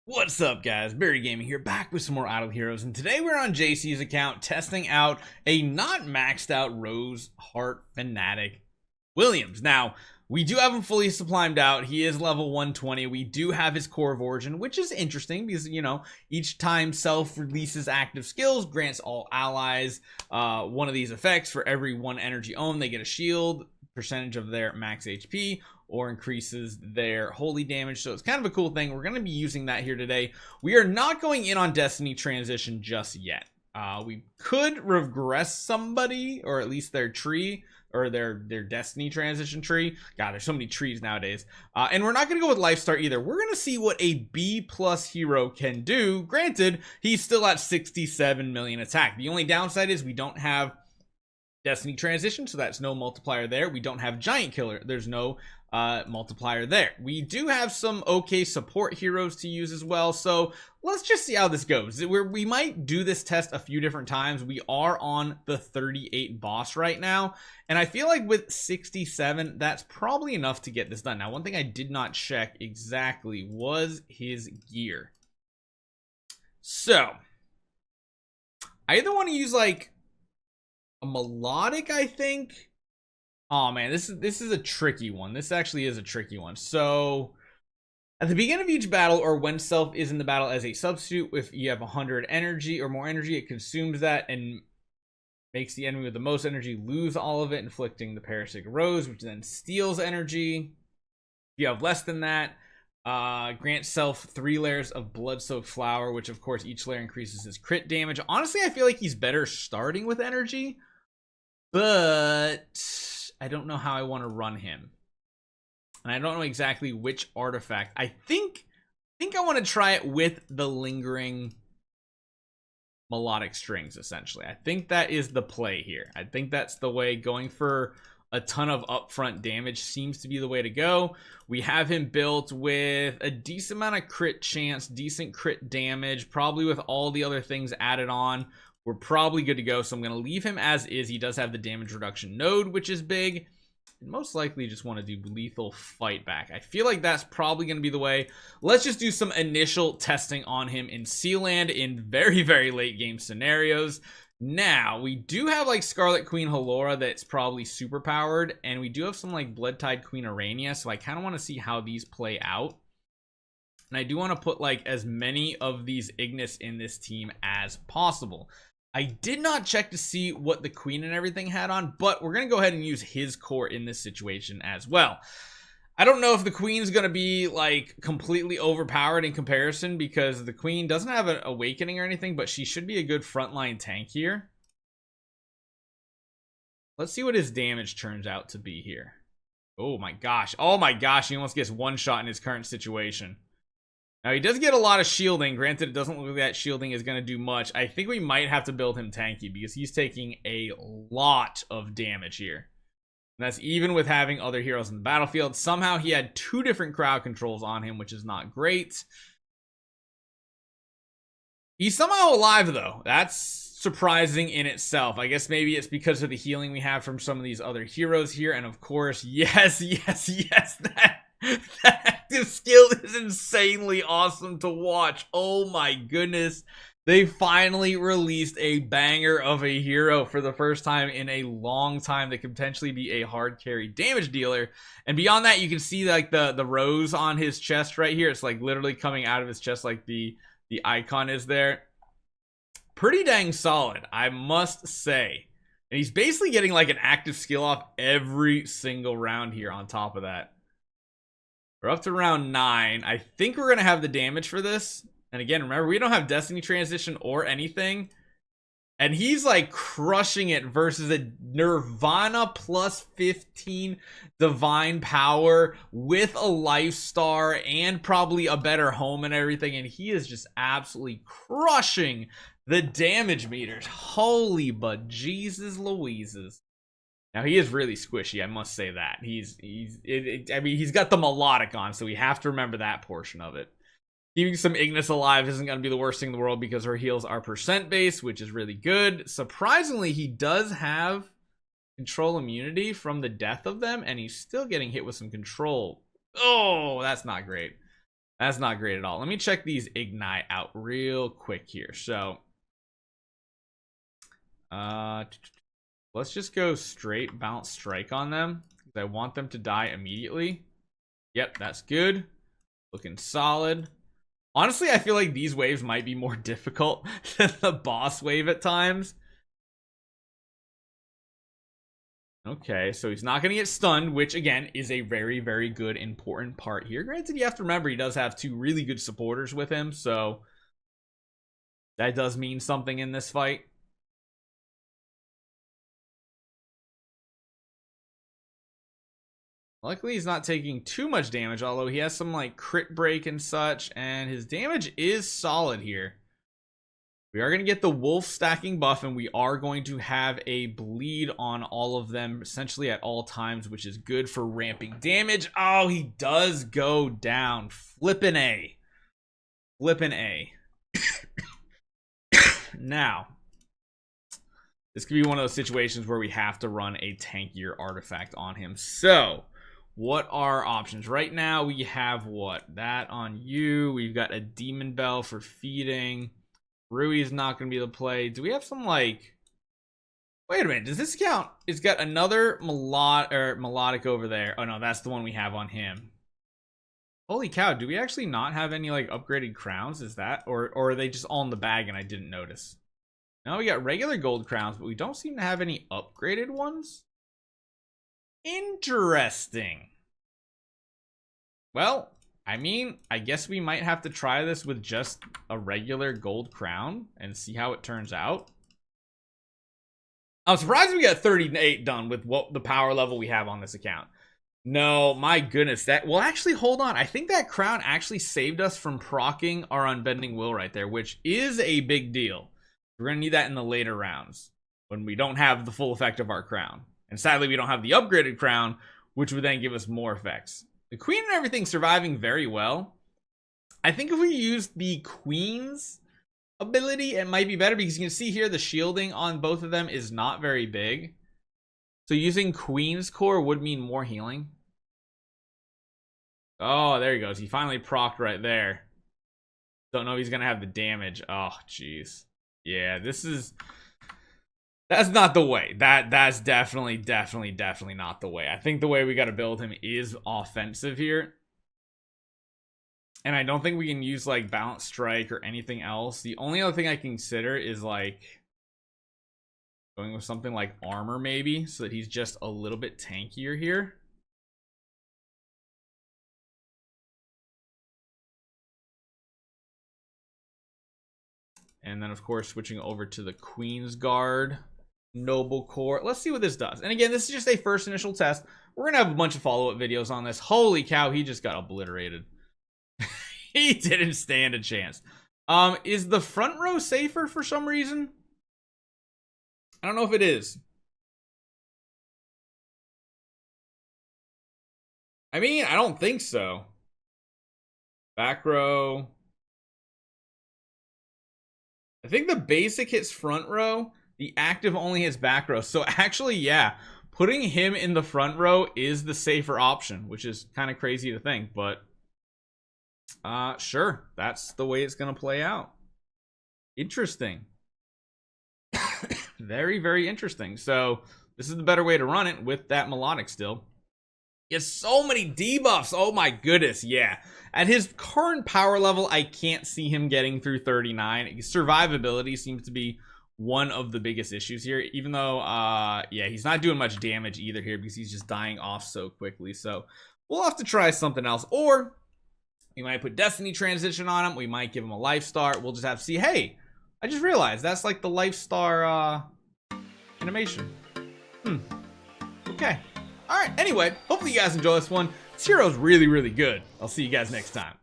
What's up, guys? Barry Gaming here, back with some more Idle Heroes, and today we're on JC's account testing out a not maxed out Rose Heart Fanatic Williams. Now, we do have him fully supplied out. He is level 120. We do have his Core of Origin, which is interesting because, you know, each time Self releases active skills, grants all allies one of these effects. For every one energy owned, they get a shield, percentage of their max HP, or increases their holy damage. So it's kind of a cool thing. We're going to be using that here today. We are not going in on Destiny Transition just yet. We could regress somebody, or at least their tree, or their Destiny Transition tree. God, there's so many trees nowadays. And we're not going to go with Lifestar either. We're going to see what a B+ hero can do. Granted, he's still at 67 million attack. The only downside is we don't have Destiny Transition, so that's no multiplier there. We don't have Giant Killer. There's no multiplier there. We do have some okay support heroes to use as well, so let's just see how this goes. We might do this test a few different times. We are on the 38 boss right now, and I feel like with 67, that's probably enough to get this done. Now, one thing I did not check exactly was his gear. So, I either want to use like a melodic, I think. Oh man, this is a tricky one. This actually is a tricky one. So at the beginning of each battle, or when Self is in the battle as a substitute, if you have 100 energy or more energy, it consumes that and makes the enemy with the most energy lose all of it, inflicting the parasitic rose, which then steals energy. If you have less than that, grant Self 3 layers of blood-soaked flower, which of course each layer increases his crit damage. Honestly, I feel like he's better starting with energy, but I don't know how I want to run him, and I don't know exactly which artifact. I think I want to try it with the lingering melodic strings. Essentially, I think that is the play here. I think that's the way. Going for a ton of upfront damage seems to be the way to go. We have him built with a decent amount of crit chance, decent crit damage, probably with all the other things added on. We're probably good to go, so I'm going to leave him as is. He does have the damage reduction node, which is big. And most likely just want to do lethal fight back. I feel like that's probably going to be the way. Let's just do some initial testing on him in Sealand in very, very late game scenarios. Now, we do have like Scarlet Queen Halora that's probably super powered, and we do have some like Blood Tide Queen Arania, so I kind of want to see how these play out. And I do want to put like as many of these Ignis in this team as possible. I did not check to see what the Queen and everything had on, but we're going to go ahead and use his core in this situation as well. I don't know if the Queen's going to be like completely overpowered in comparison, because the Queen doesn't have an awakening or anything, but she should be a good frontline tank here. Let's see what his damage turns out to be here. Oh my gosh. Oh my gosh. He almost gets one shot in his current situation. Now, he does get a lot of shielding. Granted, it doesn't look like that shielding is going to do much. I think we might have to build him tanky, because he's taking a lot of damage here. And that's even with having other heroes in the battlefield. Somehow, he had 2 different crowd controls on him, which is not great. He's somehow alive, though. That's surprising in itself. I guess maybe it's because of the healing we have from some of these other heroes here. And of course, yes, that active skill is insanely awesome to watch. Oh my goodness. They finally released a banger of a hero for the first time in a long time that could potentially be a hard carry damage dealer. And beyond that, you can see like the rose on his chest right here. It's like literally coming out of his chest, like the icon is there. Pretty dang solid, I must say. And he's basically getting like an active skill off every single round here on top of that. We're up to round 9. I think we're going to have the damage for this. And again, remember, we don't have Destiny Transition or anything. And he's like crushing it versus a Nirvana plus 15 divine power with a life star and probably a better home and everything. And he is just absolutely crushing the damage meters. Holy but Jesus Louises. Now, he is really squishy, I must say that. I mean, he's got the melodic on, so we have to remember that portion of it. Keeping some Ignis alive isn't going to be the worst thing in the world, because her heals are percent based, which is really good. Surprisingly, he does have control immunity from the death of them, and he's still getting hit with some control. Oh, that's not great. That's not great at all. Let me check these ignite out real quick here. So let's just go straight bounce strike on them, because I want them to die immediately. Yep, that's good. Looking solid. Honestly, I feel like these waves might be more difficult than the boss wave at times. Okay, so he's not going to get stunned, which again is a very, very good, important part here. Granted, you have to remember he does have two really good supporters with him, so that does mean something in this fight. Luckily, he's not taking too much damage, although he has some like crit break and such, and his damage is solid here. We are going to get the wolf stacking buff, and we are going to have a bleed on all of them essentially at all times, which is good for ramping damage. Oh, he does go down. Flippin' A. Flippin' A. Now, this could be one of those situations where we have to run a tankier artifact on him. So, what are our options? Right now, we have what? That on you. We've got a Demon Bell for feeding. Rui's not going to be the play. Do we have some like... Wait a minute. Does this count? It's got another melodic over there. Oh no, that's the one we have on him. Holy cow. Do we actually not have any like upgraded crowns? Is that? Or are they just all in the bag and I didn't notice? No, we got regular gold crowns, but we don't seem to have any upgraded ones. Interesting. Well... I mean, I guess we might have to try this with just a regular gold crown and see how it turns out. I'm surprised we got 38 done with what the power level we have on this account. No, my goodness. Well, actually, hold on. I think that crown actually saved us from proccing our Unbending Will right there, which is a big deal. We're going to need that in the later rounds when we don't have the full effect of our crown. And sadly, we don't have the upgraded crown, which would then give us more effects. The queen and everything surviving very well. I think if we use the queen's ability, it might be better because you can see here the shielding on both of them is not very big. So using queen's core would mean more healing. Oh, there he goes. He finally procced right there. Don't know if he's going to have the damage. Oh, jeez. Yeah, this is... That's not the way. That's definitely not the way. I think the way we got to build him is offensive here. And I don't think we can use like balance strike or anything else. The only other thing I consider is like going with something like armor maybe, so that he's just a little bit tankier here. And then of course switching over to the Queen's Guard. Noble Core. Let's see what this does. And again, this is just a first initial test. We're gonna have a bunch of follow-up videos on this. Holy cow, he just got obliterated. He didn't stand a chance. Is the front row safer for some reason? I don't know if it is. I mean, I don't think so. Back row. I think the basic hits front row. The active only hits back row. So actually, yeah, putting him in the front row is the safer option, which is kind of crazy to think, but sure, that's the way it's going to play out. Interesting. Very, very interesting. So this is the better way to run it with that melodic still. He has so many debuffs. Oh my goodness, yeah. At his current power level, I can't see him getting through 39. Survivability seems to be one of the biggest issues here, even though yeah, he's not doing much damage either here because he's just dying off so quickly. So we'll have to try something else, or we might put Destiny Transition on him. We might give him a Life Star. We'll just have to see. Hey, I just realized that's like the Life Star animation. Okay. All right, anyway, hopefully you guys enjoy this one. This hero's really, really good. I'll see you guys next time.